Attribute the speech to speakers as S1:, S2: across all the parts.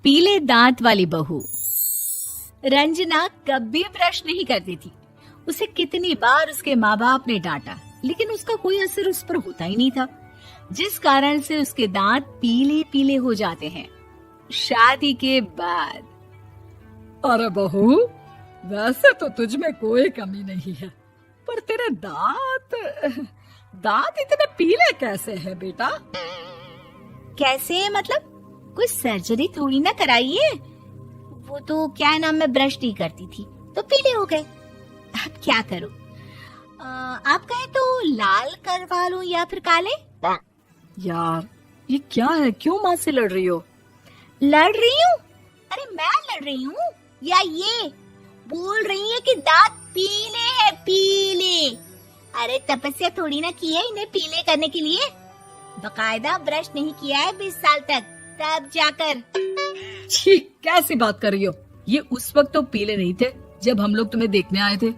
S1: पीले दांत वाली बहू। रंजना कभी ब्रश नहीं करती थी। उसे कितनी बार उसके माँ बाप ने डांटा, लेकिन उसका कोई असर उस पर होता ही नहीं था, जिस कारण से उसके दांत पीले पीले हो जाते हैं। शादी के बाद।
S2: अरे बहू, वैसे तो तुझ में कोई कमी नहीं है, पर तेरे दांत इतने पीले कैसे हैं बेटा?
S1: कैसे मतलब? कोई सर्जरी थोड़ी ना कराई है। वो तो क्या नाम, मैं ब्रश नहीं करती थी तो पीले हो गए। अब क्या करूं? आप कहे तो लाल करवा लूं या फिर काले?
S2: यार ये क्या है, क्यों माँ से लड़ रही हो?
S1: लड़ रही हूँ? अरे मैं लड़ रही हूँ या ये बोल रही है कि दांत पीले हैं, पीले। अरे तपस्या थोड़ी ना की है इन्हें पीले करने के लिए। बकायदा ब्रश नहीं किया है 20 साल तक, तब जाकर।
S2: छी, कैसी बात कर रही हो? ये उस वक्त तो पीले नहीं थे जब हम लोग तुम्हें देखने आए थे।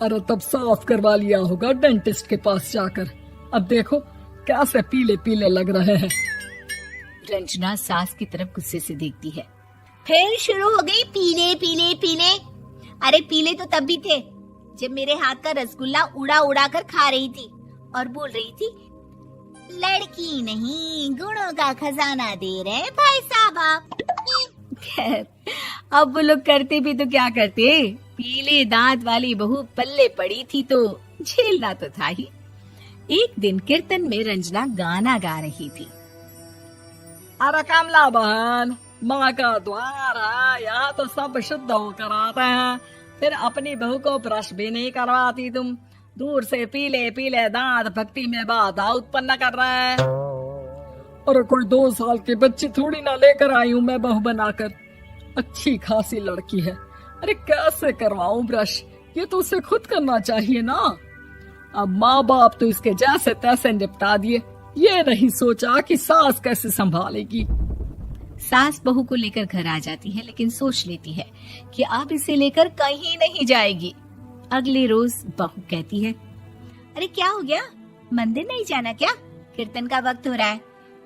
S2: अरे तब साफ करवा लिया होगा डेंटिस्ट के पास जाकर। अब देखो कैसे पीले पीले लग रहे हैं।
S1: रंजना सास की तरफ गुस्से से देखती है। फिर शुरू हो गई पीले पीले पीले। अरे पीले तो तब भी थे जब मेरे हाथ का रसगुल्ला उड़ा उड़ा कर खा रही थी और बोल रही थी, लड़की नहीं गुणों का खजाना दे रहे भाई साहब आप। खैर, अब वो लोग करते भी तो क्या करते, पीले दांत वाली बहू पल्ले पड़ी थी तो झेलना तो था ही। एक दिन कीर्तन में रंजना गाना गा रही थी।
S2: अरे कमला बहन, माँ का द्वार है, यहाँ तो सब शुद्ध होकर आते हैं, फिर अपनी बहू को ब्रश भी नहीं करवाती तुम। दूर से पीले पीले दांत भक्ति में बाधा उत्पन्न कर रहे हैं। और कोई 2 साल के बच्चे थोड़ी ना लेकर आई हूँ मैं बहू बनाकर। अच्छी खासी लड़की है, अरे कैसे करवाऊं ब्रश? ये तो उसे खुद करना चाहिए ना। अब माँ बाप तो इसके जैसे तैसे निपटा दिए, ये नहीं सोचा कि सास कैसे संभालेगी।
S1: सास बहू को लेकर घर आ जाती है, लेकिन सोच लेती है कि अब इसे लेकर कहीं नहीं जाएगी। अगले रोज बहू कहती है, अरे क्या हो गया, मंदिर नहीं जाना क्या? कीर्तन का वक्त हो रहा है।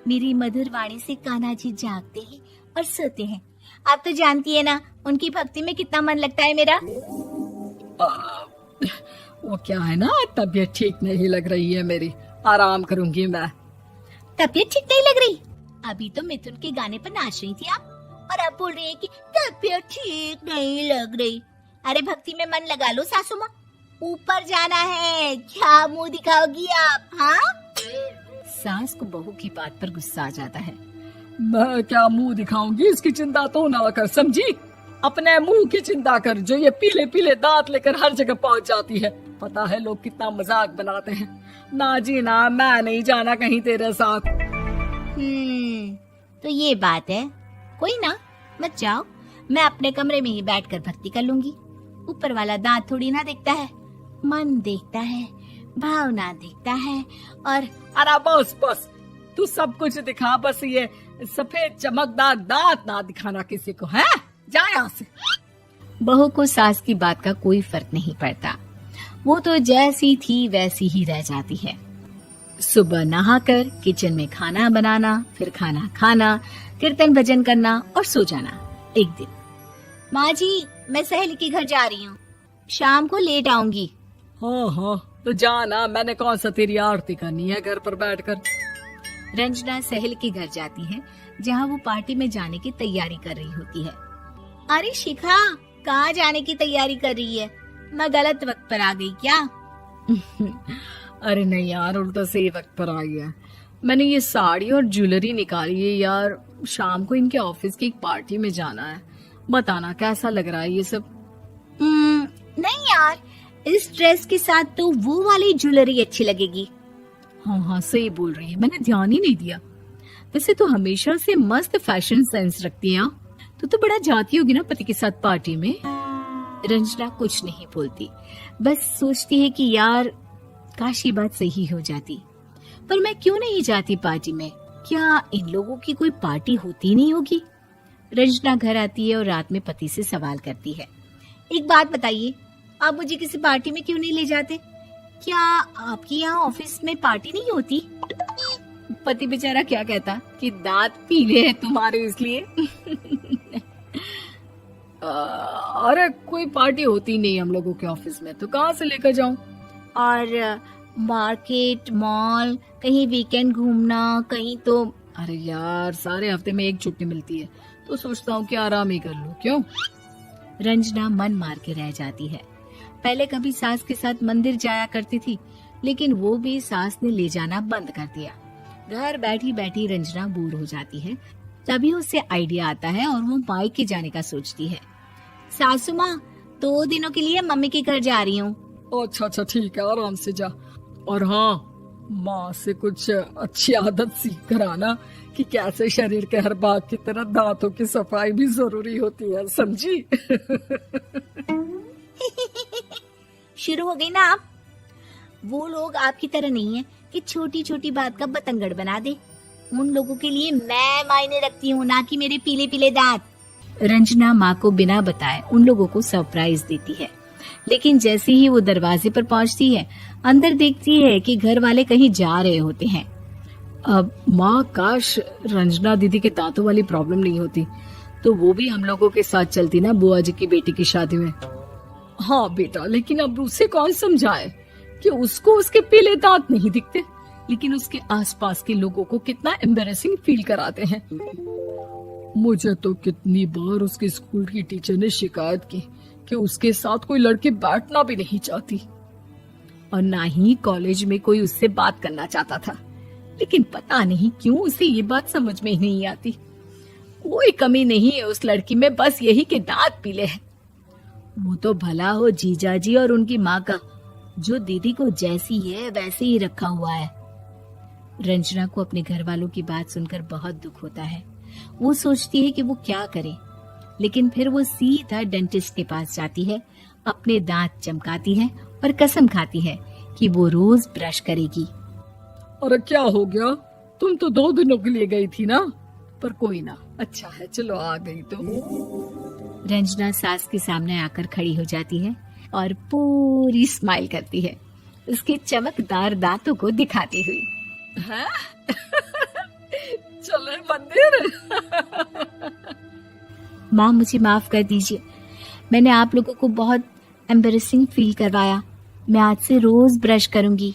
S1: मेरी मधुर वाणी से कान्हा जी जागते हैं और सोते हैं। आप तो जानती है ना उनकी भक्ति में कितना मन लगता है मेरा।
S2: वो क्या है ना, तबीयत ठीक नहीं लग रही है मेरी, आराम करूंगी मैं।
S1: तबीयत ठीक नहीं लग रही? अभी तो मिथुन के गाने पर नाच रही थी आप, और अब बोल रही है कि तबीयत ठीक नहीं लग रही। अरे भक्ति में मन लगा लो सासू माँ, ऊपर जाना है, क्या मुंह दिखाओगी आप? हाँ? सास को बहू की बात पर गुस्सा आ जाता है।
S2: मैं क्या मुंह दिखाऊंगी, इसकी चिंता तो ना कर, समझी? अपने मुंह की चिंता कर, जो ये पीले पीले दांत लेकर हर जगह पहुंच जाती है। पता है लोग कितना मजाक बनाते हैं। ना जी ना, मैं नहीं जाना कहीं तेरे साथ।
S1: तो ये बात है। कोई ना, मत जाओ, मैं अपने कमरे में ही बैठकर भक्ति कर लूंगी। ऊपर वाला दांत थोड़ी ना देखता है, मन देखता है, भावना देखता है। और
S2: अरे बस बस, तू सब कुछ दिखा, बस ये सफेद चमकदार दांत ना दिखाना किसी को, है? जा यहाँ से।
S1: बहू को सास की बात का कोई फर्क नहीं पड़ता, वो तो जैसी थी वैसी ही रह जाती है। सुबह नहाकर किचन में खाना बनाना, फिर खाना खाना, कीर्तन भजन करना और सो जाना। एक दिन, माँ जी मैं सहेली के घर जा रही हूँ, शाम को लेट आऊंगी।
S2: हाँ, तो जाना, मैंने कौन सा तेरी आरती करनी है घर पर बैठकर।
S1: रंजना सहेली के घर जाती है, जहाँ वो पार्टी में जाने की तैयारी कर रही होती है। अरे शिखा, कहाँ जाने की तैयारी कर रही है? मैं गलत वक्त पर आ गई क्या?
S2: अरे नहीं यार, उल्टा सही वक्त पर आई है। मैंने ये साड़ी और ज्वेलरी निकाली है यार, शाम को इनके ऑफिस की एक पार्टी में जाना है। बताना कैसा लग रहा है ये सब?
S1: नहीं यार, इस ड्रेस के साथ तो वो वाली ज्वेलरी अच्छी लगेगी।
S2: हाँ, सही बोल रही है, मैंने ध्यान ही नहीं दिया। वैसे तो हमेशा से मस्त फैशन सेंस रखती है। तो बड़ा जाती होगी ना पति के साथ पार्टी में। रंजना कुछ नहीं बोलती, बस सोचती है कि यार काश ये बात सही हो जाती, पर मैं क्यों नहीं जाती पार्टी में? क्या इन लोगों की कोई पार्टी होती नहीं होगी? रंजना घर आती है और रात में पति से सवाल करती है, एक बात बताइए, आप मुझे किसी पार्टी में क्यों नहीं ले जाते? क्या आपके यहाँ ऑफिस में पार्टी नहीं होती?
S1: पति बेचारा क्या कहता कि दांत पीले हैं तुम्हारे इसलिए।
S2: अरे कोई पार्टी होती नहीं हम लोगों के ऑफिस में, तो कहाँ से लेकर जाऊं?
S1: और मार्केट, मॉल, कहीं वीकेंड घूमना, कहीं तो।
S2: अरे यार सारे हफ्ते में एक छुट्टी मिलती है, तो सोचता हूँ कि आराम ही कर लूं। क्यों?
S1: रंजना मन मार के रह जाती है। पहले कभी सास के साथ मंदिर जाया करती थी, लेकिन वो भी सास ने ले जाना बंद कर दिया। घर बैठी बैठी रंजना बोर हो जाती है। तभी उसे आइडिया आता है और वो मायके जाने का सोचती है। सासू माँ, 2 दिनों के लिए मम्मी के घर जा रही हूँ।
S2: अच्छा अच्छा ठीक है, आराम से जा। और हाँ, माँ से कुछ अच्छी आदत सीख कर आना कि कैसे शरीर के हर भाग की तरह दांतों की सफाई भी जरूरी होती है, समझी?
S1: शुरू हो गई ना आप। वो लोग आपकी तरह नहीं है कि छोटी छोटी बात का बतंगड़ बना दे। उन लोगों के लिए मैं मायने रखती हूँ, ना कि मेरे पीले पीले दांत। रंजना माँ को बिना बताए उन लोगों को सरप्राइज देती है, लेकिन जैसे ही वो दरवाजे पर पहुंचती है, अंदर देखती है कि घर वाले कहीं जा रहे होते हैं।
S2: अब माँ, काश रंजना दीदी के दांतों वाली प्रॉब्लम नहीं होती, तो वो भी हम लोगों के साथ चलती ना बुआ जी की बेटी की शादी में। हाँ बेटा, लेकिन अब उसे कौन समझाए कि उसको उसके पीले दांत नहीं दिखते, लेकिन उसके आसपास के लोगों को कितना एम्बैरेसिंग फील कराते हैं। मुझे तो कितनी बार उसके स्कूल की टीचर ने शिकायत की कि उसके साथ कोई लड़की बैठना भी नहीं चाहती, और ना ही कॉलेज में कोई उससे बात करना चाहता था। लेकिन पता नहीं क्यों उसे ये बात समझ में ही नहीं आती। कोई कमी नहीं है उस लड़की में, बस यही कि दांत पीले हैं। वो तो भला हो जीजा जी और उनकी माँ का, जो दीदी को जैसी है वैसे ही रखा हुआ है। रंजना को अपने घर वालों की बात सुनकर बहुत दुख होता है। वो सोचती है कि वो क्या करे, लेकिन फिर वो सीधा डेंटिस्ट के पास जाती है, अपने दांत चमकाती है और कसम खाती है कि वो रोज ब्रश करेगी। अरे क्या हो गया? तुम तो 2 दिनों के लिए गई थी ना, पर कोई ना, अच्छा है, चलो आ गई तो। रंजना सास के सामने आकर खड़ी हो जाती है और पूरी स्माइल करती है, उसके चमकदार दांतों को दिखाती हुई। है? चले मंदिर। माँ, मुझे माफ कर दीजिए, मैंने आप लोगों को बहुत एम्बैरेसिंग फील करवाया। मैं आज से रोज ब्रश करूंगी।